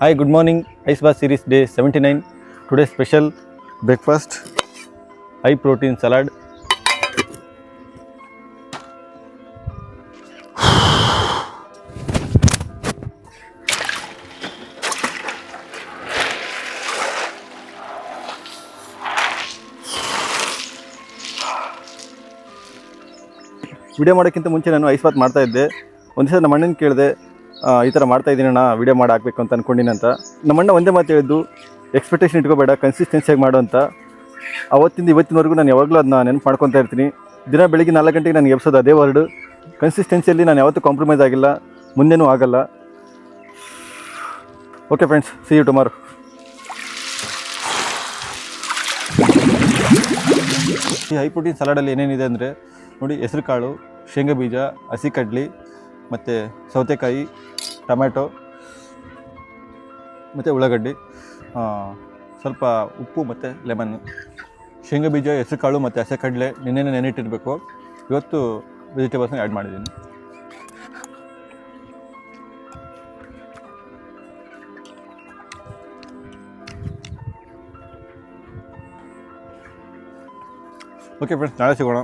Hi, good morning. Ice Bath series day 79. Today's special breakfast, high protein salad. Video ಮಾಡೋಕ್ಕಿಂತ ಮುಂಚೆ ನಾನು ice Baat ಮಾಡ್ತಾ ಇದ್ದೆ. ಒಂದು ದಿವಸ ನಮ್ಮ ಅಣ್ಣನ ಕೇಳಿದೆ, ಈ ಥರ ಮಾಡ್ತಾ ಇದ್ದೀನಿ ಅಣ್ಣ, ವಿಡಿಯೋ ಮಾಡಿ ಹಾಕಬೇಕು ಅಂತ ಅಂದ್ಕೊಂಡಿನಿ ಅಂತ. ನಮ್ಮ ಅಣ್ಣ ಒಂದೇ ಮಾತು ಹೇಳಿದ್ದು, ಎಕ್ಸ್ಪೆಕ್ಟೇಷನ್ ಇಟ್ಕೋಬೇಡ, ಕನ್ಸಿಸ್ಟೆನ್ಸಿಯಾಗಿ ಮಾಡು ಅಂತ. ಅವತ್ತಿಂದ ಇವತ್ತಿನವರೆಗೂ ನಾನು ಯಾವಾಗಲೂ ಅದನ್ನ ನೆನಪು ಮಾಡ್ಕೊತಾ ಇರ್ತೀನಿ. ದಿನ ಬೆಳಿಗ್ಗೆ 4 ಗಂಟೆಗೆ ನನಗೆ ಎಬ್ಸೋದು ಅದೇ ವರ್ಡು. ಕನ್ಸಿಸ್ಟೆನ್ಸಿಯಲ್ಲಿ ನಾನು ಯಾವತ್ತೂ ಕಾಂಪ್ರಮೈಸ್ ಆಗಿಲ್ಲ, ಮುಂದೆನೂ ಆಗಲ್ಲ. Okay friends, see you tomorrow. ಈ ಹೈ ಪ್ರೋಟೀನ್ ಸಲಾಡಲ್ಲಿ ಏನೇನಿದೆ ಅಂದರೆ ನೋಡಿ, ಹೆಸರು ಕಾಳು, ಶೇಂಗಾ ಬೀಜ, ಹಸಿ ಕಡ್ಲಿ, ಮತ್ತು ಸೌತೆಕಾಯಿ, ಟೊಮ್ಯಾಟೊ ಮತ್ತು ಉಳ್ಳಾಗಡ್ಡಿ, ಸ್ವಲ್ಪ ಉಪ್ಪು ಮತ್ತು ಲೆಮನ್ನು. ಶೇಂಗಾ ಬೀಜ, ಹೆಸರು ಕಾಳು ಮತ್ತು ಹಸಿ ಕಡಲೆ ನಿನ್ನೆನೇ ನೆನೆಟ್ಟಿರಬೇಕು. ಇವತ್ತು ವೆಜಿಟೇಬಲ್ಸ್ನ ಆ್ಯಡ್ ಮಾಡಿದ್ದೀನಿ. ಓಕೆ ಫ್ರೆಂಡ್ಸ್, ನಾಳೆ ಸಿಗೋಣ.